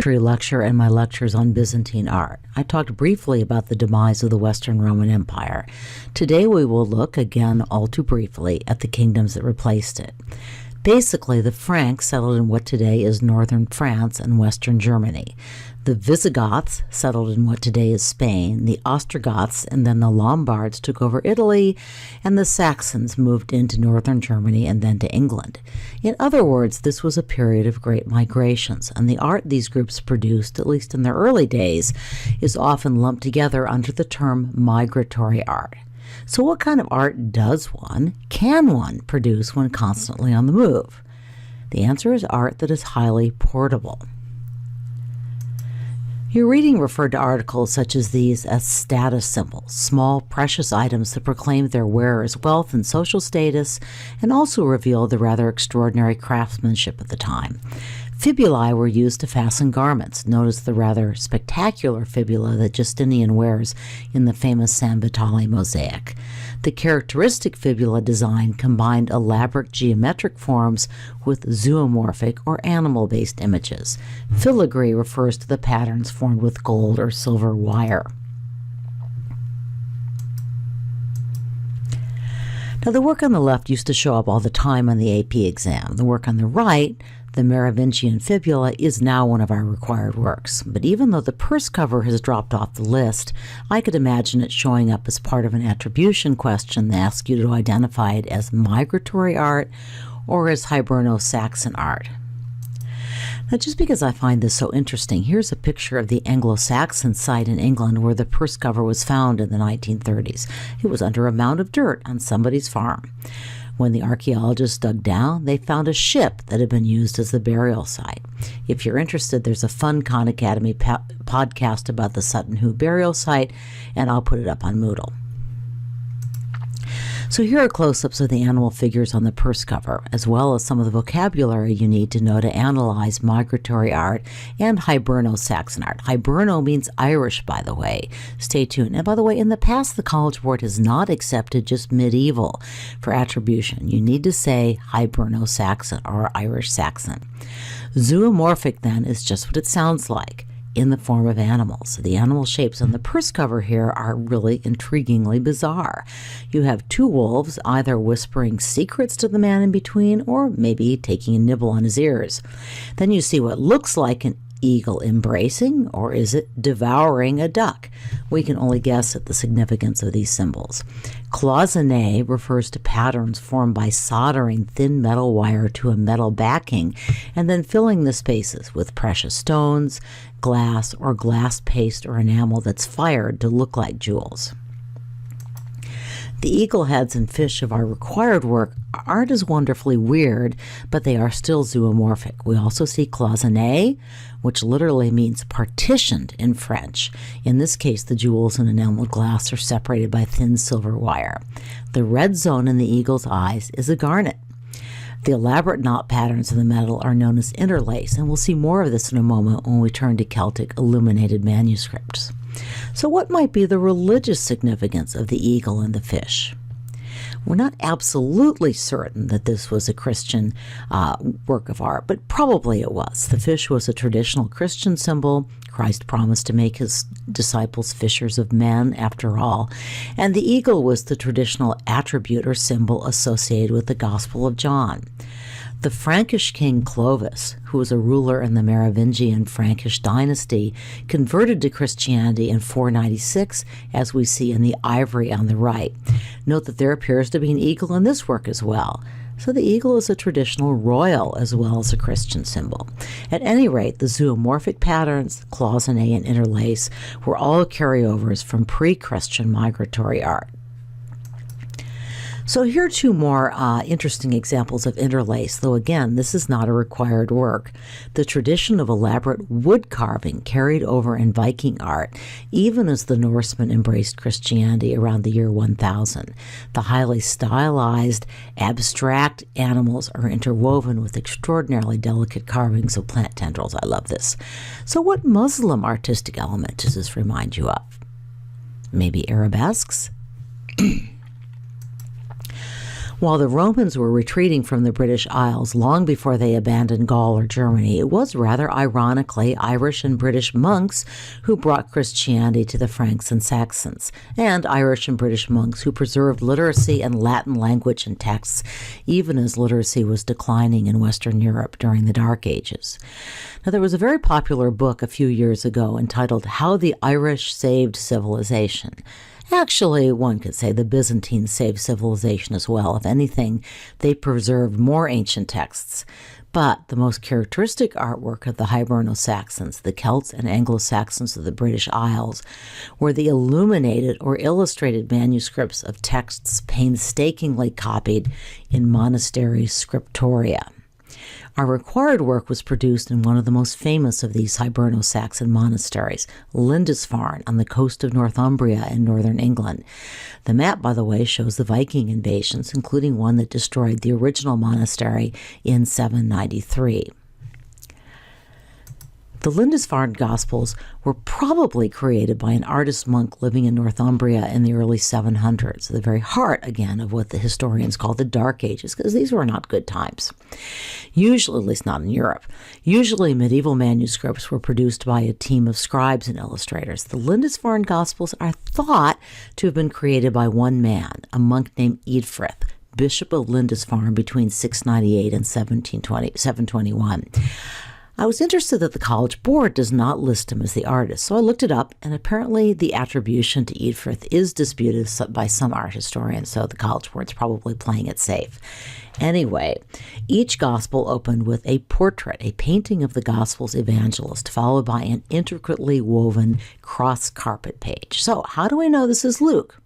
lecture and my lectures on Byzantine art. I talked briefly about the demise of the Western Roman Empire. Today we will look, again all too briefly, at the kingdoms that replaced it. Basically, the Franks settled in what today is northern France and western Germany. The Visigoths settled in what today is Spain. The Ostrogoths and then the Lombards took over Italy, and the Saxons moved into northern Germany and then to England. In other words, this was a period of great migrations, and the art these groups produced, at least in their early days, is often lumped together under the term migratory art. So what kind of art can one produce when constantly on the move? The answer is art that is highly portable. Your reading referred to articles such as these as status symbols, small, precious items that proclaimed their wearer's wealth and social status, and also revealed the rather extraordinary craftsmanship of the time. Fibulae were used to fasten garments. Notice the rather spectacular fibula that Justinian wears in the famous San Vitale mosaic. The characteristic fibula design combined elaborate geometric forms with zoomorphic or animal-based images. Filigree refers to the patterns formed with gold or silver wire. Now, the work on the left used to show up all the time on the AP exam. The work on the right, the Merovingian fibula, is now one of our required works. But even though the purse cover has dropped off the list, I could imagine it showing up as part of an attribution question that asks you to identify it as migratory art or as Hiberno-Saxon art. Now, just because I find this so interesting, here's a picture of the Anglo-Saxon site in England where the purse cover was found in the 1930s. It was under a mound of dirt on somebody's farm. When the archaeologists dug down, they found a ship that had been used as the burial site. If you're interested, there's a fun Khan Academy podcast about the Sutton Hoo burial site, and I'll put it up on Moodle. So here are close-ups of the animal figures on the purse cover, as well as some of the vocabulary you need to know to analyze migratory art and Hiberno-Saxon art. Hiberno means Irish, by the way. Stay tuned. And by the way, in the past, the College Board has not accepted just medieval for attribution. You need to say Hiberno-Saxon or Irish Saxon. Zoomorphic, then, is just what it sounds like, in the form of animals. The animal shapes on the purse cover here are really intriguingly bizarre. You have two wolves either whispering secrets to the man in between or maybe taking a nibble on his ears. Then you see what looks like an eagle embracing, or is it devouring a duck? We can only guess at the significance of these symbols. Cloisonné refers to patterns formed by soldering thin metal wire to a metal backing and then filling the spaces with precious stones, glass, or glass paste or enamel that's fired to look like jewels. The eagle heads and fish of our required work aren't as wonderfully weird, but they are still zoomorphic. We also see cloisonné, which literally means partitioned in French. In this case, the jewels in enameled glass are separated by thin silver wire. The red zone in the eagle's eyes is a garnet. The elaborate knot patterns in the metal are known as interlace, and we'll see more of this in a moment when we turn to Celtic illuminated manuscripts. So what might be the religious significance of the eagle and the fish? We're not absolutely certain that this was a Christian work of art, but probably it was. The fish was a traditional Christian symbol. Christ promised to make his disciples fishers of men, after all. And the eagle was the traditional attribute or symbol associated with the Gospel of John. The Frankish king Clovis, who was a ruler in the Merovingian Frankish dynasty, converted to Christianity in 496, as we see in the ivory on the right. Note that there appears to be an eagle in this work as well. So the eagle is a traditional royal as well as a Christian symbol. At any rate, the zoomorphic patterns, cloisonné and interlace, were all carryovers from pre-Christian migratory art. So here are two more interesting examples of interlace, though again, this is not a required work. The tradition of elaborate wood carving carried over in Viking art, even as the Norsemen embraced Christianity around the year 1000. The highly stylized, abstract animals are interwoven with extraordinarily delicate carvings of plant tendrils. I love this. So what Muslim artistic element does this remind you of? Maybe arabesques? While the Romans were retreating from the British Isles long before they abandoned Gaul or Germany, it was rather ironically Irish and British monks who brought Christianity to the Franks and Saxons, and Irish and British monks who preserved literacy and Latin language and texts, even as literacy was declining in Western Europe during the Dark Ages. Now, there was a very popular book a few years ago entitled How the Irish Saved Civilization. Actually, one could say the Byzantines saved civilization as well. If anything, they preserved more ancient texts. But the most characteristic artwork of the Hiberno-Saxons, the Celts and Anglo-Saxons of the British Isles, were the illuminated or illustrated manuscripts of texts painstakingly copied in monastery scriptoria. Our required work was produced in one of the most famous of these Hiberno-Saxon monasteries, Lindisfarne, on the coast of Northumbria in northern England. The map, by the way, shows the Viking invasions, including one that destroyed the original monastery in 793. The Lindisfarne Gospels were probably created by an artist monk living in Northumbria in the early 700s, the very heart, again, of what the historians call the Dark Ages, because these were not good times. Usually, at least not in Europe, usually medieval manuscripts were produced by a team of scribes and illustrators. The Lindisfarne Gospels are thought to have been created by one man, a monk named Eadfrith, Bishop of Lindisfarne between 698 and 721. I was interested that the College Board does not list him as the artist, so I looked it up, and apparently the attribution to Eadfrith is disputed by some art historians, so the College Board's probably playing it safe. Anyway, each Gospel opened with a portrait, a painting of the Gospel's evangelist, followed by an intricately woven cross-carpet page. So how do we know this is Luke?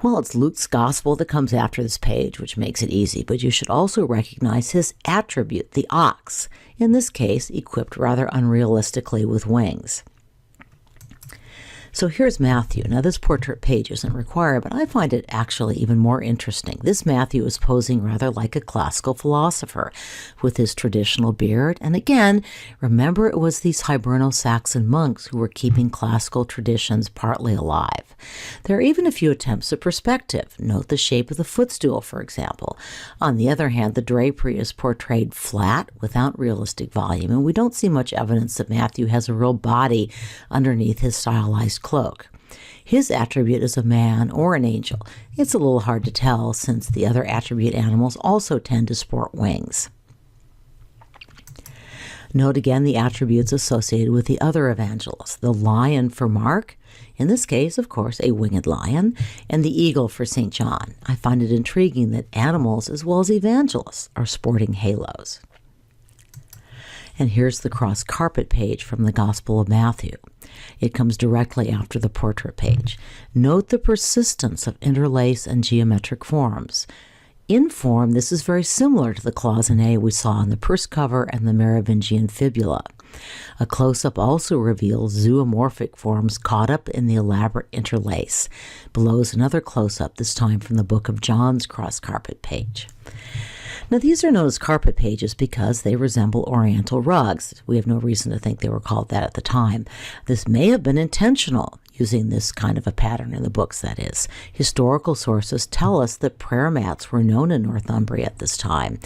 Well, it's Luke's gospel that comes after this page, which makes it easy, but you should also recognize his attribute, the ox, in this case equipped rather unrealistically with wings. So here's Matthew. Now, this portrait page isn't required, but I find it actually even more interesting. This Matthew is posing rather like a classical philosopher with his traditional beard. And again, remember it was these Hiberno-Saxon monks who were keeping classical traditions partly alive. There are even a few attempts at perspective. Note the shape of the footstool, for example. On the other hand, the drapery is portrayed flat without realistic volume, and we don't see much evidence that Matthew has a real body underneath his stylized cloak. His attribute is a man or an angel. It's a little hard to tell since the other attribute animals also tend to sport wings. Note again the attributes associated with the other evangelists. The lion for Mark, in this case, of course, a winged lion, and the eagle for St. John. I find it intriguing that animals as well as evangelists are sporting halos. And here's the cross-carpet page from the Gospel of Matthew. It comes directly after the portrait page. Note the persistence of interlace and geometric forms. In form, this is very similar to the cloisonne we saw on the purse cover and the Merovingian fibula. A close-up also reveals zoomorphic forms caught up in the elaborate interlace. Below is another close-up, this time from the Book of John's cross-carpet page. Now, these are known as carpet pages because they resemble oriental rugs. We have no reason to think they were called that at the time. This may have been intentional, using this kind of a pattern in the books, that is. Historical sources tell us that prayer mats were known in Northumbria at this time,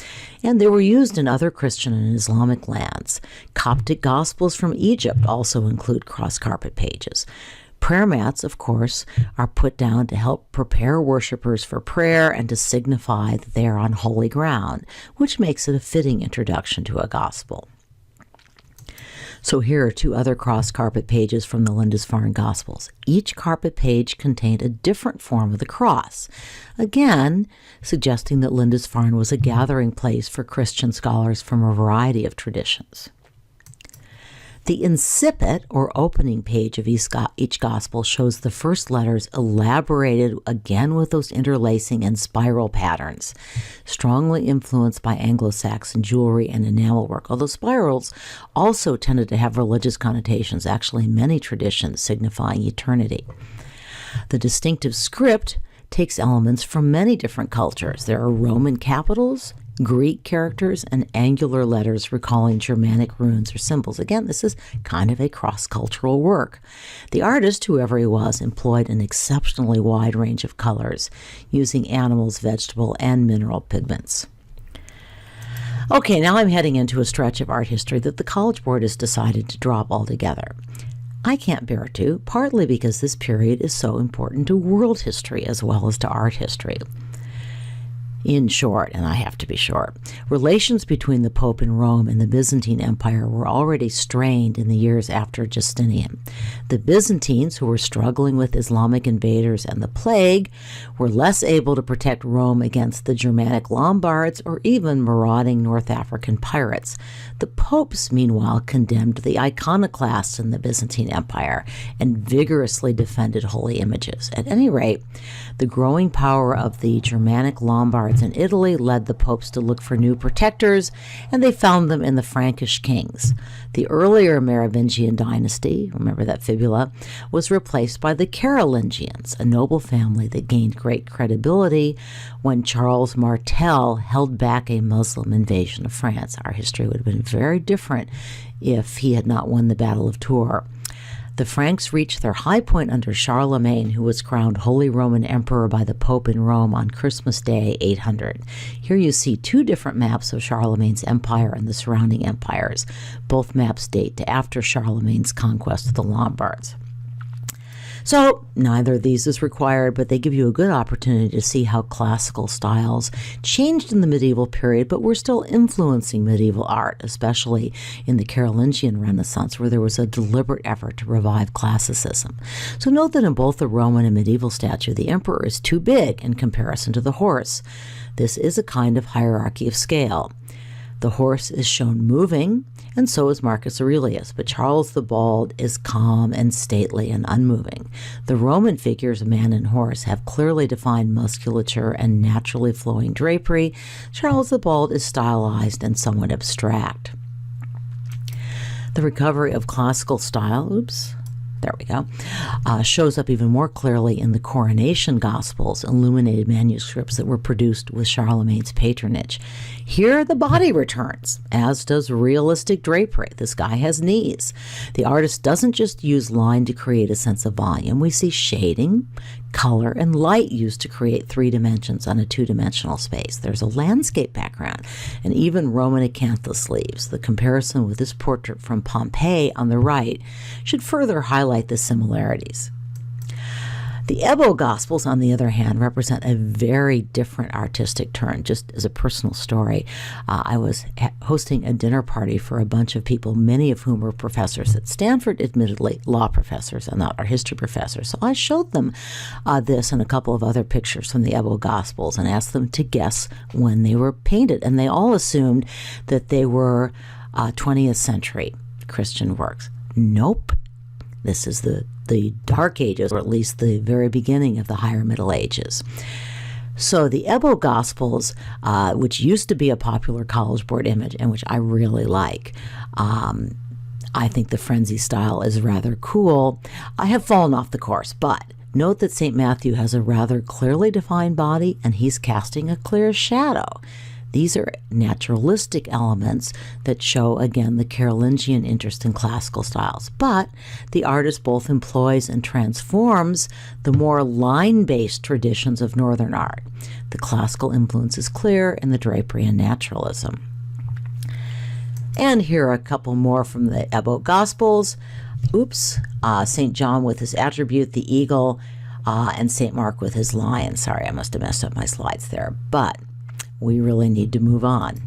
and they were used in other Christian and Islamic lands. Coptic Gospels from Egypt also include cross-carpet pages. Prayer mats, of course, are put down to help prepare worshipers for prayer and to signify that they are on holy ground, which makes it a fitting introduction to a gospel. So here are two other cross-carpet pages from the Lindisfarne Gospels. Each carpet page contained a different form of the cross, again suggesting that Lindisfarne was a gathering place for Christian scholars from a variety of traditions. The incipit, or opening page of each gospel, shows the first letters elaborated again with those interlacing and spiral patterns, strongly influenced by Anglo-Saxon jewelry and enamel work, although spirals also tended to have religious connotations, actually in many traditions signifying eternity. The distinctive script takes elements from many different cultures. There are Roman capitals, Greek characters, and angular letters recalling Germanic runes or symbols. Again, this is kind of a cross-cultural work. The artist, whoever he was, employed an exceptionally wide range of colors, using animals, vegetable, and mineral pigments. Okay, now I'm heading into a stretch of art history that the College Board has decided to drop altogether. I can't bear to, partly because this period is so important to world history as well as to art history. In short, and I have to be short, relations between the Pope in Rome and the Byzantine Empire were already strained in the years after Justinian. The Byzantines, who were struggling with Islamic invaders and the plague, were less able to protect Rome against the Germanic Lombards or even marauding North African pirates. The popes, meanwhile, condemned the iconoclasts in the Byzantine Empire and vigorously defended holy images. At any rate, the growing power of the Germanic Lombards in Italy led the popes to look for new protectors, and they found them in the Frankish kings. The earlier Merovingian dynasty, remember that fibula, was replaced by the Carolingians, a noble family that gained great credibility when Charles Martel held back a Muslim invasion of France. Our history would have been very different if he had not won the Battle of Tours. The Franks reached their high point under Charlemagne, who was crowned Holy Roman Emperor by the Pope in Rome on Christmas Day 800. Here you see two different maps of Charlemagne's empire and the surrounding empires. Both maps date to after Charlemagne's conquest of the Lombards. So neither of these is required, but they give you a good opportunity to see how classical styles changed in the medieval period, but were still influencing medieval art, especially in the Carolingian Renaissance, where there was a deliberate effort to revive classicism. So note that in both the Roman and medieval statue, the emperor is too big in comparison to the horse. This is a kind of hierarchy of scale. The horse is shown moving, and so is Marcus Aurelius, but Charles the Bald is calm and stately and unmoving. The Roman figures, man and horse, have clearly defined musculature and naturally flowing drapery. Charles the Bald is stylized and somewhat abstract. The recovery of classical style, there we go, shows up even more clearly in the Coronation Gospels, illuminated manuscripts that were produced with Charlemagne's patronage. Here the body returns, as does realistic drapery. This guy has knees. The artist doesn't just use line to create a sense of volume. We see shading, color, and light used to create 3 dimensions on a 2-dimensional space. There's a landscape background, and even Roman acanthus leaves. The comparison with this portrait from Pompeii on the right should further highlight the similarities. The Ebbo Gospels, on the other hand, represent a very different artistic turn. Just as a personal story, I was hosting a dinner party for a bunch of people, many of whom were professors at Stanford, admittedly law professors and not our history professors. So I showed them this and a couple of other pictures from the Ebbo Gospels and asked them to guess when they were painted. And they all assumed that they were 20th century Christian works. Nope. This is the Dark Ages, or at least the very beginning of the Higher Middle Ages. So the Ebbo Gospels, which used to be a popular College Board image and which I really like, I think the frenzy style is rather cool. I have fallen off the course, but note that St. Matthew has a rather clearly defined body and he's casting a clear shadow. These are naturalistic elements that show, again, the Carolingian interest in classical styles. But the artist both employs and transforms the more line-based traditions of Northern art. The classical influence is clear in the drapery and naturalism. And here are a couple more from the Ebbo Gospels. St. John with his attribute, the eagle, and St. Mark with his lion. Sorry, I must have messed up my slides there. But we really need to move on.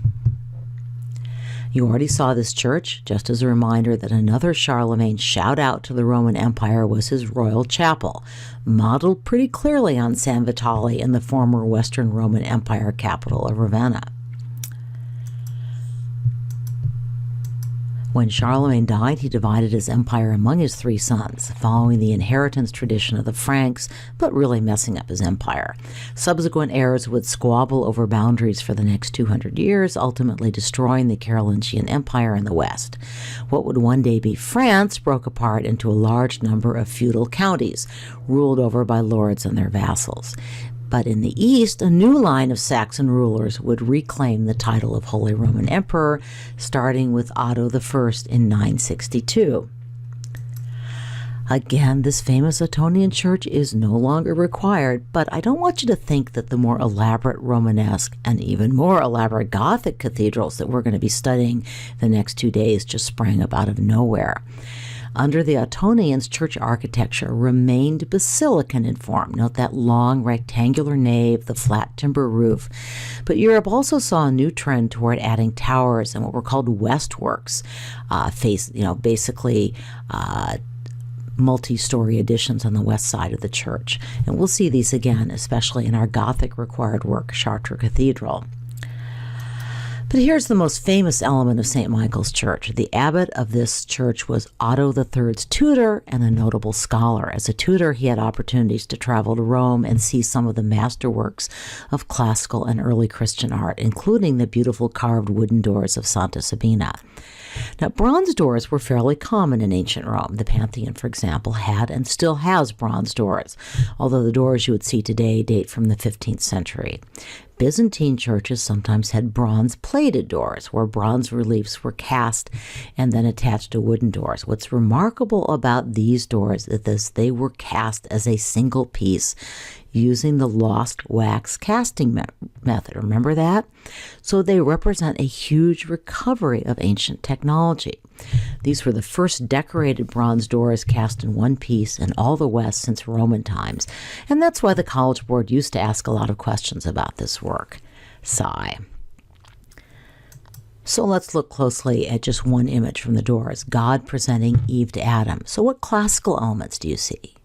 You already saw this church, just as a reminder that another Charlemagne shout out to the Roman Empire was his royal chapel, modeled pretty clearly on San Vitale in the former Western Roman Empire capital of Ravenna. When Charlemagne died, he divided his empire among his 3 sons, following the inheritance tradition of the Franks, but really messing up his empire. Subsequent heirs would squabble over boundaries for the next 200 years, ultimately destroying the Carolingian Empire in the west. What would one day be France broke apart into a large number of feudal counties, ruled over by lords and their vassals. But in the east, a new line of Saxon rulers would reclaim the title of Holy Roman Emperor, starting with Otto I in 962. Again, this famous Ottonian church is no longer required, but I don't want you to think that the more elaborate Romanesque and even more elaborate Gothic cathedrals that we're going to be studying the next 2 days just sprang up out of nowhere. Under the Ottonians, church architecture remained basilican in form. Note that long rectangular nave, the flat timber roof. But Europe also saw a new trend toward adding towers and what were called westworks, basically multi-story additions on the west side of the church. And we'll see these again, especially in our Gothic required work, Chartres Cathedral. But here's the most famous element of St. Michael's Church. The abbot of this church was Otto III's tutor and a notable scholar. As a tutor, he had opportunities to travel to Rome and see some of the masterworks of classical and early Christian art, including the beautiful carved wooden doors of Santa Sabina. Now, bronze doors were fairly common in ancient Rome. The Pantheon, for example, had and still has bronze doors, although the doors you would see today date from the 15th century. Byzantine churches sometimes had bronze-plated doors, where bronze reliefs were cast and then attached to wooden doors. What's remarkable about these doors is they were cast as a single piece using the lost wax casting method. Remember that? So they represent a huge recovery of ancient technology. These were the first decorated bronze doors cast in one piece in all the West since Roman times, and that's why the College Board used to ask a lot of questions about this work. Sigh. So let's look closely at just one image from the doors, God presenting Eve to Adam. So what classical elements do you see?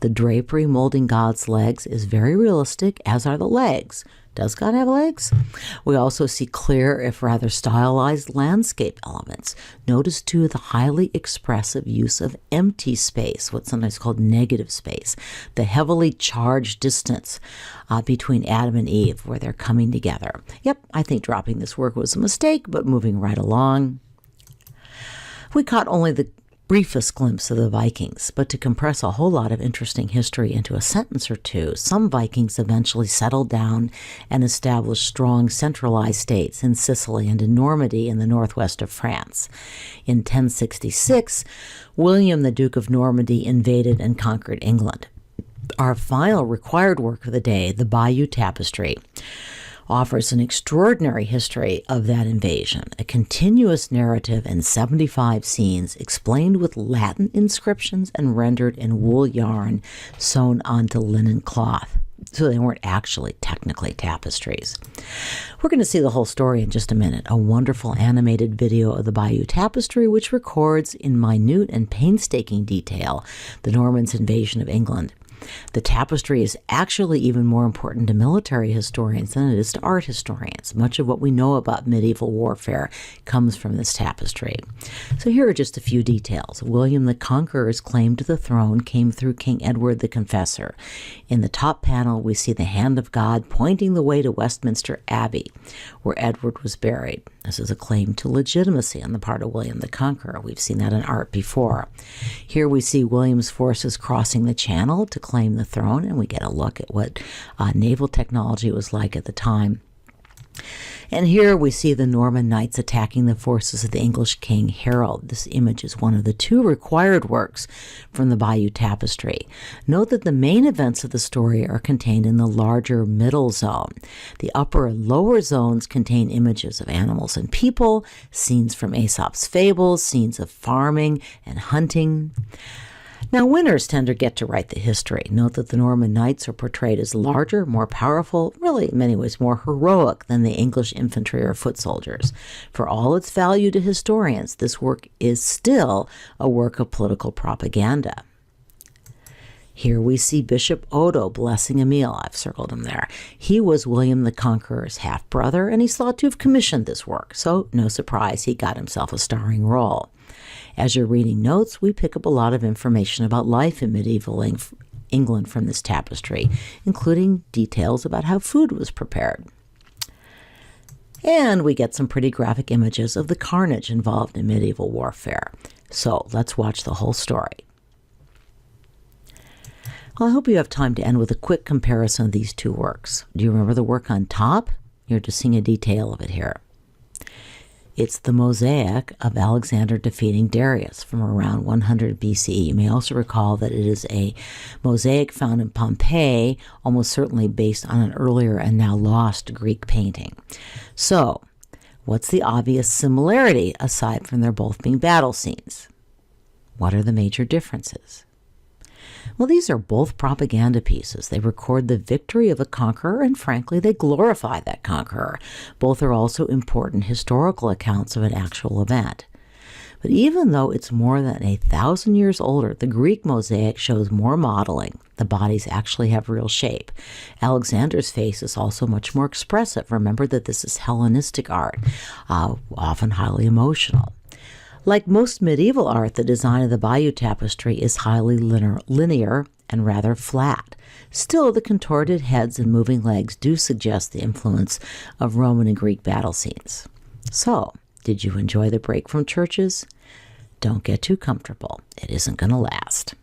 The drapery molding God's legs is very realistic, as are the legs. Does God have legs? We also see clear, if rather stylized, landscape elements. Notice, too, the highly expressive use of empty space, what's sometimes called negative space, the heavily charged distance between Adam and Eve, where they're coming together. Yep, I think dropping this work was a mistake, but moving right along. We caught only the briefest glimpse of the Vikings, but to compress a whole lot of interesting history into a sentence or two, some Vikings eventually settled down and established strong centralized states in Sicily and in Normandy in the northwest of France. In 1066, William, the Duke of Normandy, invaded and conquered England. Our final required work of the day, the Bayeux Tapestry, offers an extraordinary history of that invasion, a continuous narrative in 75 scenes explained with Latin inscriptions and rendered in wool yarn sewn onto linen cloth. So they weren't actually technically tapestries. We're going to see the whole story in just a minute, a wonderful animated video of the Bayeux Tapestry, which records in minute and painstaking detail the Normans' invasion of England. The tapestry is actually even more important to military historians than it is to art historians. Much of what we know about medieval warfare comes from this tapestry. So here are just a few details. William the Conqueror's claim to the throne came through King Edward the Confessor. In the top panel, we see the hand of God pointing the way to Westminster Abbey, where Edward was buried. This is a claim to legitimacy on the part of William the Conqueror. We've seen that in art before. Here we see William's forces crossing the Channel to claim the throne, and we get a look at what naval technology was like at the time. And here we see the Norman knights attacking the forces of the English king Harold. This image is one of the two required works from the Bayeux Tapestry. Note that the main events of the story are contained in the larger middle zone. The upper and lower zones contain images of animals and people, scenes from Aesop's fables, scenes of farming and hunting. Now, winners tend to get to write the history. Note that the Norman knights are portrayed as larger, more powerful, really in many ways more heroic than the English infantry or foot soldiers. For all its value to historians, this work is still a work of political propaganda. Here we see Bishop Odo blessing a meal. I've circled him there. He was William the Conqueror's half-brother, and he's thought to have commissioned this work, so no surprise he got himself a starring role. As you're reading notes, we pick up a lot of information about life in medieval England from this tapestry, including details about how food was prepared. And we get some pretty graphic images of the carnage involved in medieval warfare. So let's watch the whole story. Well, I hope you have time to end with a quick comparison of these two works. Do you remember the work on top? You're just seeing a detail of it here. It's the mosaic of Alexander defeating Darius from around 100 BCE. You may also recall that it is a mosaic found in Pompeii, almost certainly based on an earlier and now lost Greek painting. So, what's the obvious similarity aside from their both being battle scenes? What are the major differences? Well, these are both propaganda pieces. They record the victory of a conqueror, and frankly, they glorify that conqueror. Both are also important historical accounts of an actual event. But even though it's more than 1,000 years older, the Greek mosaic shows more modeling. The bodies actually have real shape. Alexander's face is also much more expressive. Remember that this is Hellenistic art, often highly emotional. Like most medieval art, the design of the Bayeux Tapestry is highly linear and rather flat. Still, the contorted heads and moving legs do suggest the influence of Roman and Greek battle scenes. So, did you enjoy the break from churches? Don't get too comfortable. It isn't going to last.